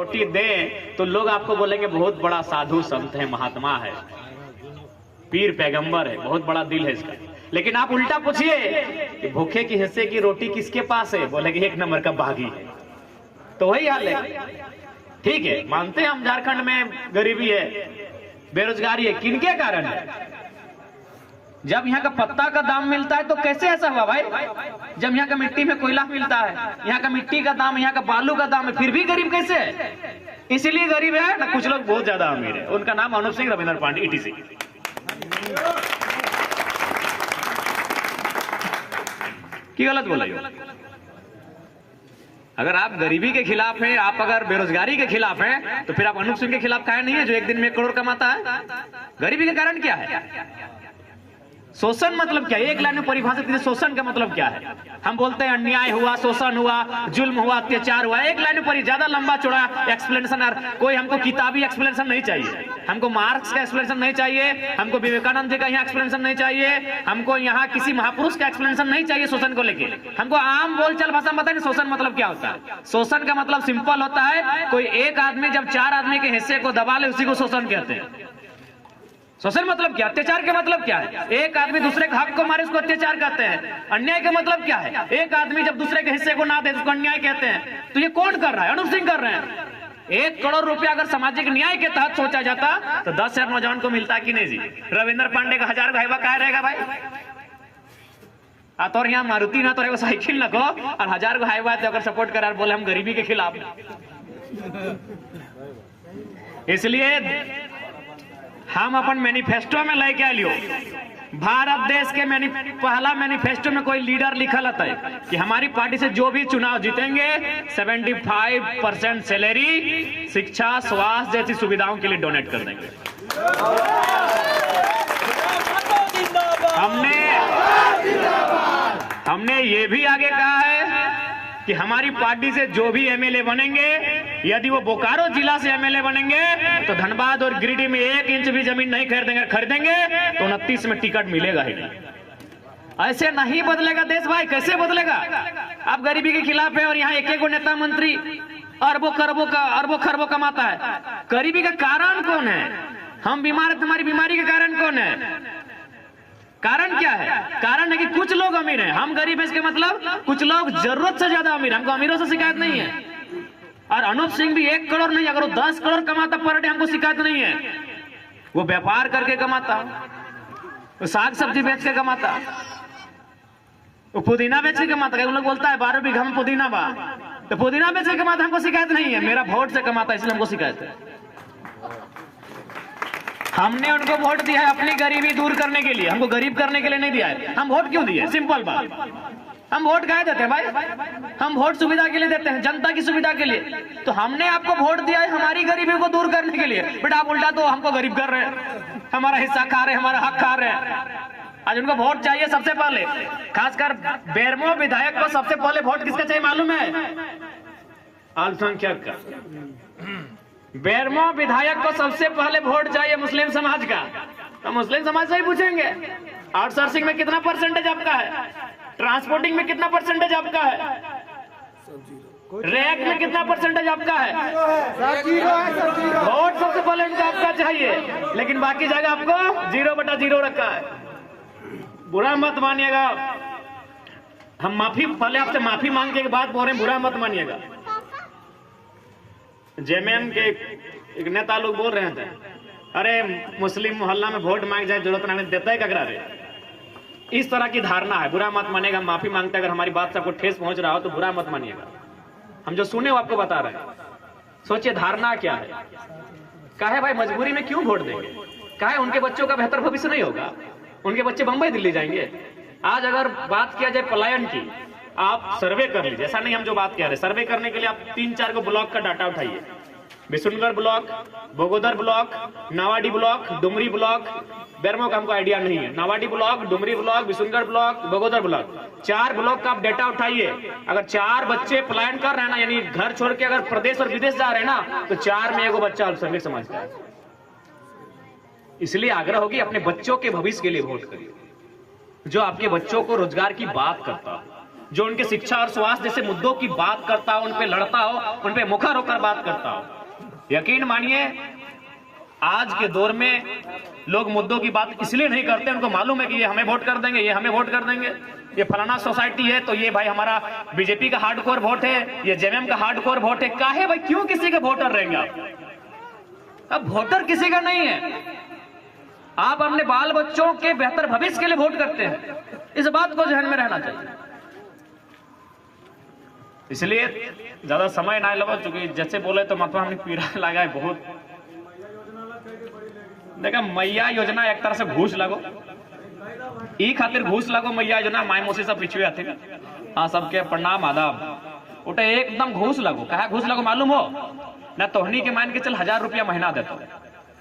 रोटी दें तो लोग आपको बोलेंगे बहुत बड़ा साधु संत है, महात्मा है, पीर पैगंबर है, बहुत बड़ा दिल है इसका। लेकिन आप उल्टा पूछिए कि भूखे की हिस्से की रोटी किसके पास है, बोलेंगे एक नंबर का बागी है। तो वही हाल है। ठीक है, मानते हैं हम झारखंड में गरीबी है, बेरोजगारी है, किनके कारण है? जब यहाँ का पत्ता का दाम मिलता है तो कैसे ऐसा हुआ भाई? जब यहाँ का मिट्टी में कोयला मिलता है, यहाँ का मिट्टी का दाम, यहाँ का बालू का दाम है, फिर भी गरीब कैसे है? इसलिए गरीब है ना, कुछ लोग बहुत ज्यादा अमीर है। उनका नाम अनुप सिंह, रविंद्र पांडे, ईटीसी। की गलत बोला? अगर आप गरीबी के खिलाफ हैं, आप अगर बेरोजगारी के खिलाफ हैं, तो फिर आप अनुप सिंह के खिलाफ काहे नहीं है जो एक दिन में 1 करोड़ कमाता है? गरीबी के कारण क्या है? शोषण मतलब क्या है? एक लाइन में परिभाषित कीजिए, शोषण का मतलब क्या है? हम बोलते हैं अन्याय हुआ, शोषण हुआ, जुल्म हुआ, अत्याचार हुआ। एक लाइन में परी, ज्यादा लंबा चौड़ा एक्सप्लेनेशन, कोई हमको किताबी एक्सप्लेनेशन नहीं चाहिए, हमको मार्क्स का एक्सप्लेनेशन नहीं चाहिए, हमको विवेकानंद जी का यहाँ एक्सप्लेनेशन नहीं चाहिए, हमको यहाँ किसी महापुरुष का एक्सप्लेनेशन नहीं चाहिए शोषण को लेके। हमको आम बोलचाल भाषा में बताएं शोषण मतलब क्या होता है। शोषण का मतलब सिंपल होता है, कोई एक आदमी जब 4 आदमी के हिस्से को दबा ले, उसी को शोषण कहते हैं। शोषण मतलब क्या? अत्याचार के मतलब क्या है? एक आदमी दूसरे के हक को मारे, उसको अत्याचार कहते हैं। अन्याय का मतलब क्या है? एक आदमी जब दूसरे के हिस्से को ना दे, उसको अन्याय कहते हैं। तो ये कौन कर रहा है? अनुप सिंह कर रहे हैं। 1 करोड़ रुपया अगर सामाजिक न्याय के तहत सोचा जाता तो 10,000 नौजवान को मिलता कि नहीं जी? रविंद्र पांडे का 1000 भाईवा क्या रहेगा भाई? तो यहाँ मारुति ना तो साइकिल न को, और 1000 को हाईवा तो अगर सपोर्ट करा बोले हम गरीबी के खिलाफ। इसलिए हम अपन मैनिफेस्टो में लेके आ लियो, भारत देश के पहला मैनिफेस्टो में कोई लीडर लिखल है कि हमारी पार्टी से जो भी चुनाव जीतेंगे 75% सैलरी शिक्षा, स्वास्थ्य जैसी सुविधाओं के लिए डोनेट कर देंगे। हमने ये भी आगे कहा है कि हमारी पार्टी से जो भी एमएलए बनेंगे, यदि वो बोकारो जिला से एमएलए बनेंगे तो धनबाद और गिरिडीह में 1 इंच भी जमीन नहीं खरीदेंगे तो 29 में टिकट मिलेगा ही नहीं। ऐसे नहीं बदलेगा देश भाई, कैसे बदलेगा? आप गरीबी के खिलाफ है और यहाँ एक नेता मंत्री अरबों खरबों कमाता है। गरीबी का कारण कौन है? हम बीमार है, तुम्हारी बीमारी का कारण कौन है? कारण क्या है? कारण है कि कुछ लोग अमीर हैं, हम गरीब हैं। इसके मतलब कुछ लोग जरूरत से ज्यादा अमीर, हमको अमीरों से शिकायत नहीं है। और अनुप सिंह भी 1 करोड़ नहीं, अगर वो 10 करोड़ कमाता पर डे, हमको शिकायत नहीं है। वो व्यापार करके कमाता, वो साग सब्जी बेच के कमाता, वो पुदीना बेच के कमाता। उन लोग बोलता है 12 बीघा में पुदीना बा, तो पुदीना बेच के कमाता, हमको शिकायत नहीं है। मेरा वोट से कमाता, इसलिए हमको शिकायत है। हमने उनको वोट दिया है अपनी गरीबी दूर करने के लिए, हमको गरीब करने के लिए नहीं दिया है। हम वोट क्यों दिए? सिंपल बात, हम वोट काहे देते हैं भाई? हम वोट सुविधा के लिए देते हैं, जनता की सुविधा के लिए। तो हमने आपको वोट दिया है हमारी गरीबी को दूर करने के लिए, बट आप उल्टा तो हमको गरीब कर रहे हैं, हमारा हिस्सा खा रहे हैं, हमारा हक खा रहे हैं। आज उनको वोट चाहिए सबसे पहले, खासकर बेरमो विधायक को सबसे पहले वोट किसका चाहिए मालूम है? अल्पसंख्यक का। बेरमो विधायक को सबसे पहले वोट चाहिए मुस्लिम समाज का। तो मुस्लिम समाज से ही पूछेंगे आउटसोर्सिंग में कितना परसेंटेज आपका है, ट्रांसपोर्टिंग में कितना परसेंटेज आपका है, रैक में कितना परसेंटेज आपका है। वोट सबसे पहले उनको आपका चाहिए, लेकिन बाकी जगह आपको 0/0 रखा है। बुरा मत मानिएगा, हम पहले आपसे माफी मांग के बाद बोल रहे हैं, बुरा मत मानिएगा। जेएमएम के एक नेता लोग बोल रहे थे, अरे मुस्लिम मोहल्ला में वोट मांग जाए, जरूरत नहीं देता है ककरा रे। इस तरह की धारणा है, बुरा मत मानिएगा, माफी मांगते अगर हमारी बात से आपको ठेस पहुंच रहा हो तो बुरा मत मानिएगा। हम जो सुने वो आपको बता रहे हैं। सोचिए धारणा क्या है, काहे भाई मजबूरी में क्यों वोट देंगे? काहे उनके बच्चों का बेहतर भविष्य नहीं होगा? उनके बच्चे बंबई दिल्ली जाएंगे। आज अगर बात किया जाए पलायन की, आप सर्वे कर लीजिए, ऐसा नहीं हम जो बात कह रहे, सर्वे करने के लिए आप 3-4 को ब्लॉक का डाटा उठाइए। Bishungarh block, Bogodar block, Nawadih block, Dumri block, Bermo का हमको आइडिया नहीं है। Nawadih block, Dumri block, Bishungarh block, Bogodar block, 4 block का आप डेटा उठाइए। अगर 4 बच्चे पलायन कर रहे हैं ना, यानी घर छोड़ के अगर प्रदेश और विदेश जा रहे हैं ना, तो 4 में 1 बच्चा अल्पसंख्यक समाज का है। इसलिए आग्रह होगी अपने बच्चों के भविष्य के लिए वोट करिए, जो आपके बच्चों को रोजगार की बात करता है। जो उनके शिक्षा और स्वास्थ्य जैसे मुद्दों की बात करता हो, उन पे लड़ता हो, उन पे मुखर होकर बात करता हो। यकीन मानिए आज के दौर में लोग मुद्दों की बात इसलिए नहीं करते, उनको मालूम है कि ये हमें वोट कर देंगे, ये हमें वोट कर देंगे, ये फलाना सोसाइटी है तो ये भाई हमारा बीजेपी का हार्डकोर वोट है, ये जेएमएम का हार्डकोर वोट है। काहे भाई, क्यों किसी के वोटर रहेंगे आप? अब वोटर किसी का नहीं है, आप अपने बाल बच्चों के बेहतर भविष्य के लिए वोट करते हैं। इस बात को ध्यान में रहना चाहिए। इसलिए ज्यादा समय ना लगो, चूंकि जैसे बोले तो मतलब हमने पीड़ा लगा है बहुत। देखा मैया योजना एक तरह से घूस लगो, ई खातिर घूस लगो मैया योजना, माय मोसी सब पिछुए आते। हाँ सबके प्रणाम आदाब। उठे एकदम घूस लगो। कहा घूस लगो मालूम हो ना? तोहनी के मान के चल 1000 रुपया महीना देते,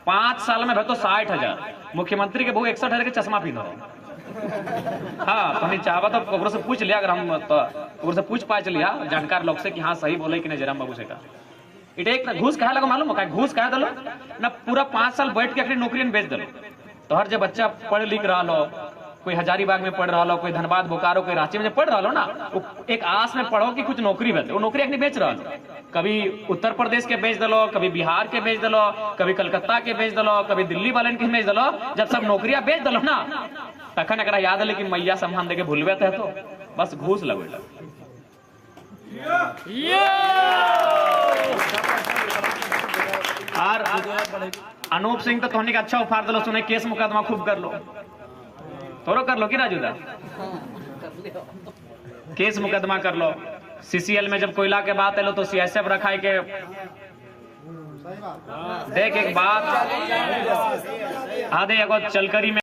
5 साल में भेजो 60,000। मुख्यमंत्री के बहु 61,000 के चश्मा पहनो। हाँ तुम्हें चाहवा तो से पूछ लिया, अगर हम तो से पूछ पाच लिया जानकार लोग से कि हाँ सही बोले कि नहीं जयराम बाबू से का इटे एक घूस कहा लगा मालूम हो? घूस कहा दलो ना, पूरा 5 साल बैठ के अपनी नौकरी में बेच दलो। तो हर जब बच्चा पढ़ लिख रहा लो, कोई हजारीबाग में पढ़ रहा लो, कोई धनबाद बोकारो, कोई रांची में पढ़ रहा लो ना, वो एक आस में पढ़ो कि कुछ नौकरी बेच, वो नौकरी अपनी बेच रहा लो। कभी उत्तर प्रदेश के बेच दलो, कभी बिहार के बेच दलो, कभी कलकत्ता के बेच दलो, कभी दिल्ली वाले के बेच दलो। जब सब नौकरियां बेच दलो ना, तखन एकरा याद है कि मैया सम्मान देके भूलवे थे, तो बस घूस लगेगा। और अनूप सिंह तो तोहनी का अच्छा उफार दलो, सुने केस मुकदमा खूब कर लो, थोड़ा कर लो कि राजूदा केस मुकदमा कर लो। सीसीएल में जब कोयला के बात है लो तो सीएसएफ रखाई के देख एक बात आधे एगो चलकरी में